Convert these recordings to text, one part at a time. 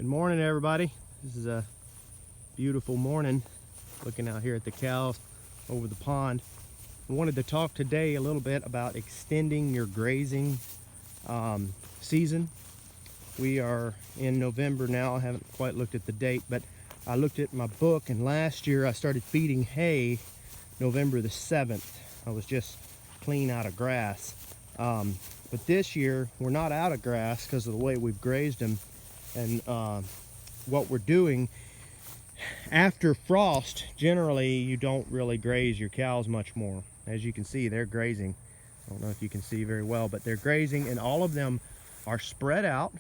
Good morning, everybody. This is a beautiful morning looking out here at the cows over the pond. I wanted to talk today a little bit about extending your grazing season. We are in November now. I haven't quite looked at the date, but I looked at my book, and last year I started feeding hay November the 7th. I was just clean out of grass. But this year we're not out of grass because of the way we've grazed them. And what we're doing after frost, generally you don't really graze your cows much more. As you can see, they're grazing. I don't know if you can see very well, but they're grazing, and all of them are spread out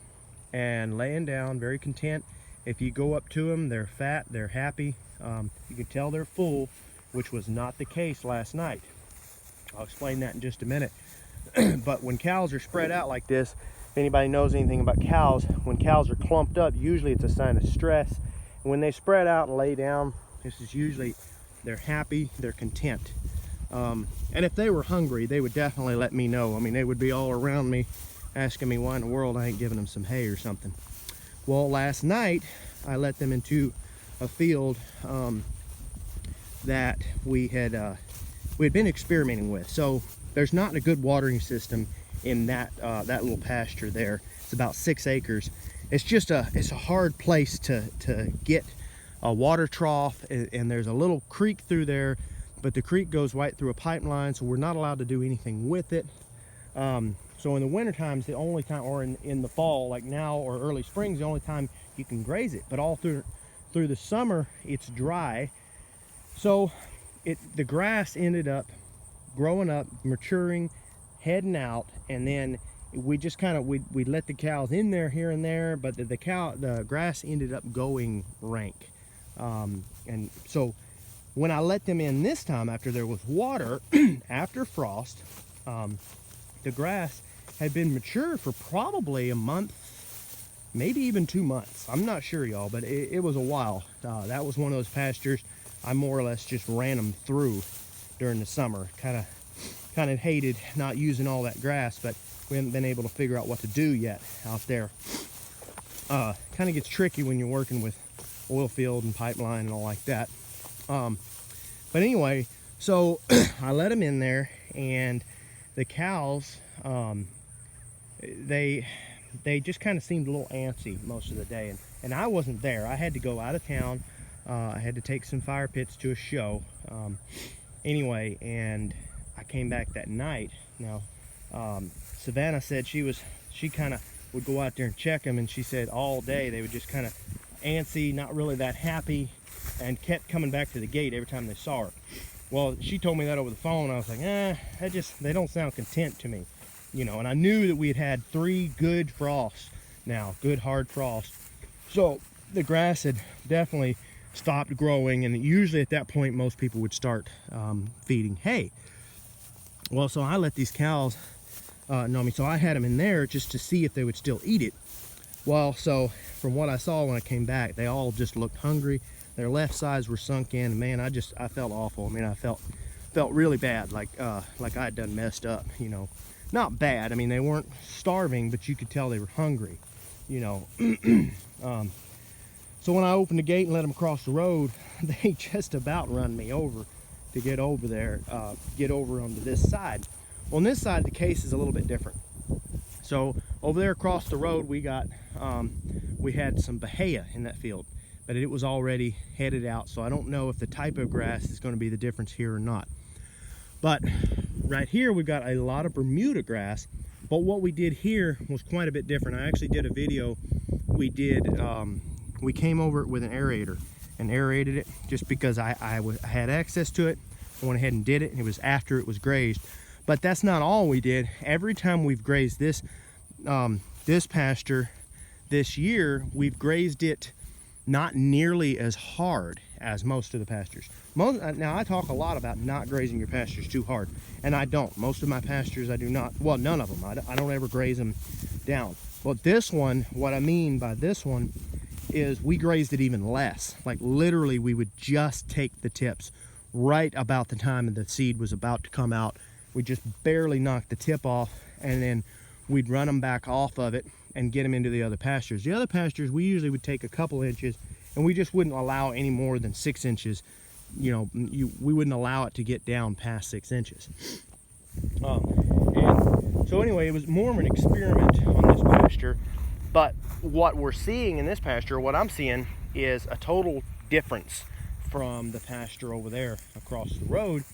and laying down, very content. If you go up to them, they're fat, they're happy. You can tell they're full, which was not the case last night. I'll explain that in just a minute. But when cows are spread out like this, if anybody knows anything about cows, when cows are clumped up, usually it's a sign of stress. And when they spread out and lay down, this is usually they're happy, they're content. And if they were hungry, they would definitely let me know. I mean, they would be all around me asking me why in the world I ain't giving them some hay or something. Well, last night I let them into a field that we had been experimenting with. So there's not a good watering system in that little pasture there. It's about 6 acres. It's just it's a hard place to get a water trough, and there's a little creek through there, but the creek goes right through a pipeline, so we're not allowed to do anything with it. So in the winter times, the only time, or in the fall, like now, or early spring's the only time you can graze it. But all through the summer, it's dry. So the grass ended up growing up, maturing, heading out, and then we just kind of we let the cows in there here and there, but the grass ended up going rank. And so when I let them in this time, after there was water, after frost, the grass had been mature for probably a month, maybe even 2 months. I'm not sure, y'all, but it was a while. That was one of those pastures I more or less just ran them through during the summer. Kind of hated not using all that grass, but we haven't been able to figure out what to do yet out there. Kind of gets tricky when you're working with oil field and pipeline and all like that. But anyway, so I let them in there, and the cows, they just kind of seemed a little antsy most of the day, and I wasn't there. I had to go out of town. I had to take some fire pits to a show. Anyway, and I came back that night. Now, Savannah said she kind of would go out there and check them, and she said all day they would just kind of antsy, not really that happy, and kept coming back to the gate every time they saw her. Well, she told me that over the phone. I was like, they don't sound content to me, you know. And I knew that we had had 3 good frosts now, good hard frost. So the grass had definitely stopped growing, and usually at that point most people would start feeding hay. Well, so I let these cows so I had them in there just to see if they would still eat it. Well, so from what I saw when I came back, they all just looked hungry. Their left sides were sunk in, and man, I felt awful. I mean, I felt really bad, like I had done messed up, you know. Not bad, I mean, they weren't starving, but you could tell they were hungry, you know. So when I opened the gate and let them across the road, they just about run me over to get over there, get over onto this side. Well, on this side, the case is a little bit different. So over there across the road, we had some bahia in that field, but it was already headed out. So I don't know if the type of grass is going to be the difference here or not. But right here, we've got a lot of Bermuda grass. But what we did here was quite a bit different. I actually did a video. We came over it with an aerator and aerated it just because I had access to it. I went ahead and did it, and it was after it was grazed. But that's not all we did. Every time we've grazed this pasture this year, we've grazed it not nearly as hard as most of the pastures. Now, I talk a lot about not grazing your pastures too hard, and I don't. Most of my pastures I do not. Well, none of them. I don't ever graze them down. But this one, what I mean by this one is we grazed it even less. Like literally, we would just take the tips right about the time that the seed was about to come out. We just barely knocked the tip off, and then we'd run them back off of it and get them into the other pastures. The other pastures, we usually would take a couple inches, and we just wouldn't allow any more than 6 inches. You know, we wouldn't allow it to get down past 6 inches. And so anyway, it was more of an experiment on this pasture. But what we're seeing in this pasture, what I'm seeing, is a total difference from the pasture over there across the road,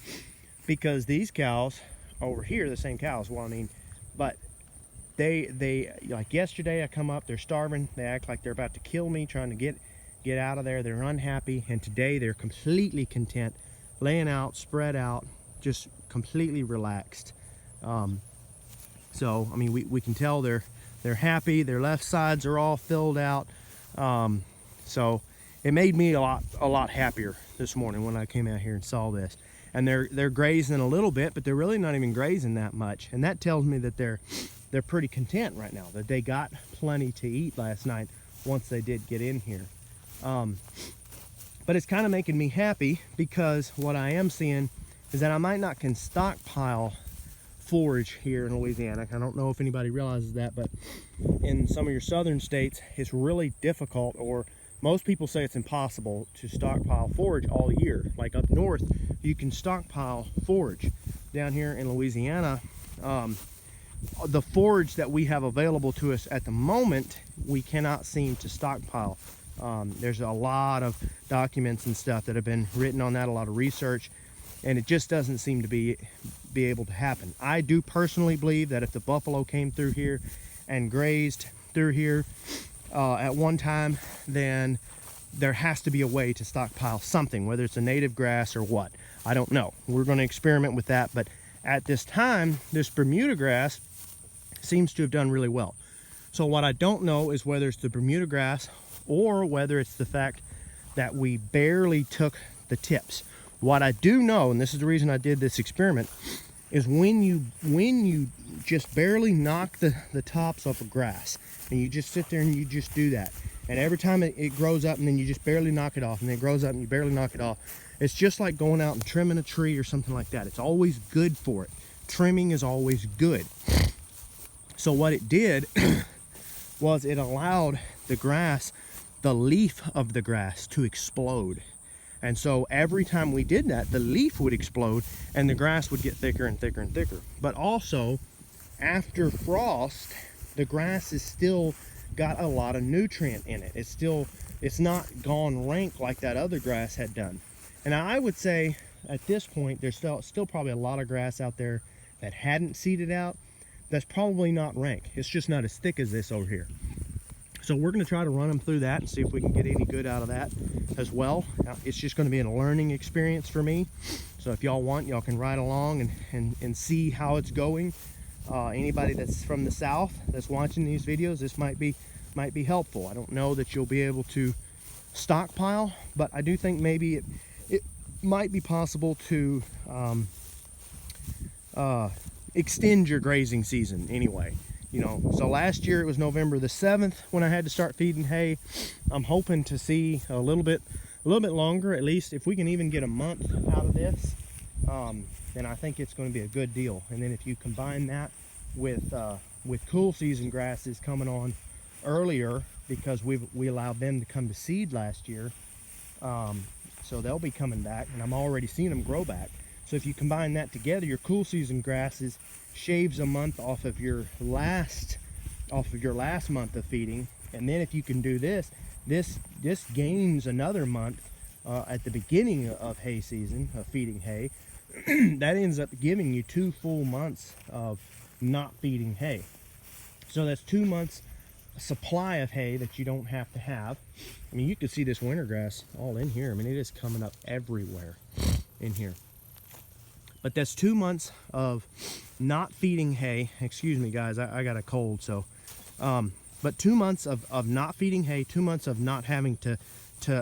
because these cows over here, the same cows, well, I mean, but they like yesterday I come up, they're starving, they act like they're about to kill me, trying to get out of there, they're unhappy, and today they're completely content, laying out, spread out, just completely relaxed. So I mean, we can tell they're happy, their left sides are all filled out. So it made me a lot happier this morning when I came out here and saw this. And they're grazing a little bit, but they're really not even grazing that much. And that tells me that they're pretty content right now, that they got plenty to eat last night once they did get in here. But it's kind of making me happy, because what I am seeing is that I might not can stockpile forage here in Louisiana. I don't know if anybody realizes that, but in some of your southern states, it's really difficult, or most people say it's impossible to stockpile forage all year. Like up north, you can stockpile forage. Down here in Louisiana, the forage that we have available to us at the moment, we cannot seem to stockpile. There's a lot of documents and stuff that have been written on that, a lot of research, and it just doesn't seem to be able to happen. I do personally believe that if the buffalo came through here and grazed through here at one time, then there has to be a way to stockpile something, whether it's a native grass or what. I don't know. We're going to experiment with that, but at this time, this Bermuda grass seems to have done really well. So what I don't know is whether it's the Bermuda grass or whether it's the fact that we barely took the tips. What I do know, and this is the reason I did this experiment, is when you just barely knock the tops off of grass, and you just sit there and you just do that, and every time it grows up, and then you just barely knock it off, and then it grows up and you barely knock it off, it's just like going out and trimming a tree or something like that. It's always good for it. Trimming is always good. So what it did was it allowed the grass, the leaf of the grass, to explode. And so every time we did that, the leaf would explode and the grass would get thicker and thicker and thicker. But also, after frost, the grass is still got a lot of nutrient in it. It's not gone rank like that other grass had done. And I would say at this point, there's still probably a lot of grass out there that hadn't seeded out. That's probably not rank. It's just not as thick as this over here. So we're going to try to run them through that and see if we can get any good out of that as well. Now, it's just going to be a learning experience for me. So if y'all want, y'all can ride along and see how it's going. Anybody that's from the South that's watching these videos, this might be helpful. I don't know that you'll be able to stockpile, but I do think maybe it might be possible to extend your grazing season anyway. You know, so last year it was November the 7th when I had to start feeding hay. I'm hoping to see a little bit longer, at least if we can even get a month out of this, then I think it's going to be a good deal. And then if you combine that with cool season grasses coming on earlier, because we allowed them to come to seed last year, so they'll be coming back, and I'm already seeing them grow back. So if you combine that together, your cool season grasses shaves a month off of your last month of feeding, and then if you can do this gains another month at the beginning of hay season of feeding hay. That ends up giving you 2 full months of not feeding hay. So that's 2 months supply of hay that you don't have to have. I mean, you can see this winter grass all in here. I mean, it is coming up everywhere in here. But that's 2 months of not feeding hay. Excuse me, guys, I got a cold, so. But 2 months of not feeding hay, 2 months of not having to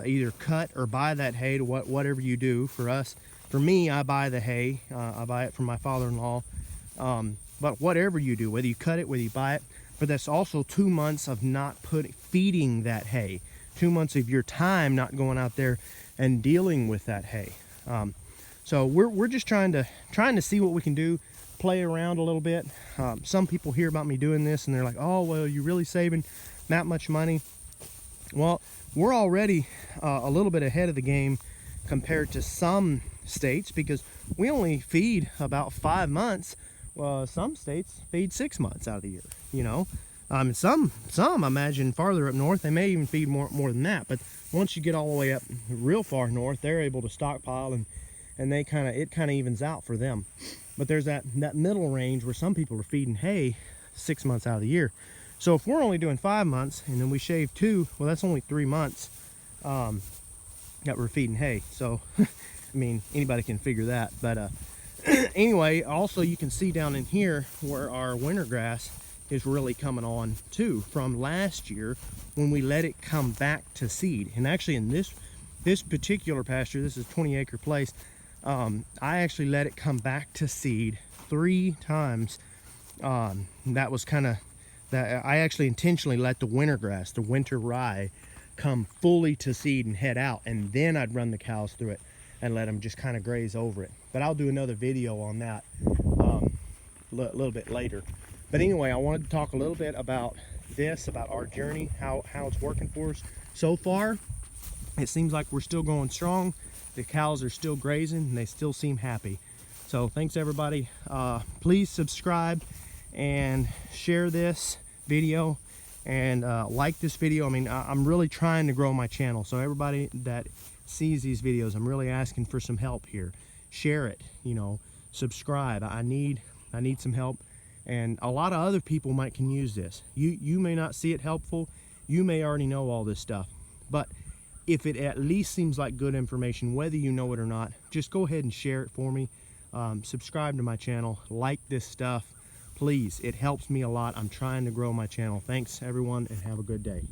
either cut or buy that hay to whatever you do. For me, I buy the hay. I buy it from my father-in-law. But whatever you do, whether you cut it, whether you buy it, but that's also 2 months of not feeding that hay. 2 months of your time not going out there and dealing with that hay. So we're just trying to see what we can do. play around a little bit. Some people hear about me doing this and they're like, oh, well, you're really saving that much money. Well, we're already a little bit ahead of the game compared to some states, because we only feed about 5 months. Some states feed 6 months out of the year, you know. Some I imagine farther up north, they may even feed more than that. But once you get all the way up real far north, they're able to stockpile, and it kind of evens out for them. But there's that middle range where some people are feeding hay 6 months out of the year. So if we're only doing 5 months and then we shave 2, well, that's only 3 months that we're feeding hay. So I mean, anybody can figure that. But anyway, also you can see down in here where our winter grass is really coming on too, from last year when we let it come back to seed. And actually in this particular pasture, this is 20-acre place, I actually let it come back to seed 3 times. That was kind of that. I actually intentionally let the winter grass, the winter rye, come fully to seed and head out, and then I'd run the cows through it and let them just kind of graze over it. But I'll do another video on that a little bit later. But anyway, I wanted to talk a little bit about this, about our journey, how it's working for us so far. It seems like we're still going strong. The cows are still grazing and they still seem happy. So thanks everybody. Please subscribe and share this video, and like this video. I mean, I'm really trying to grow my channel. So everybody that sees these videos, I'm really asking for some help here. Share it, you know, subscribe. I need some help. And a lot of other people can use this. You may not see it helpful. You may already know all this stuff. But if it at least seems like good information, whether you know it or not, just go ahead and share it for me. Subscribe to my channel. Like this stuff. Please, it helps me a lot. I'm trying to grow my channel. Thanks, everyone, and have a good day.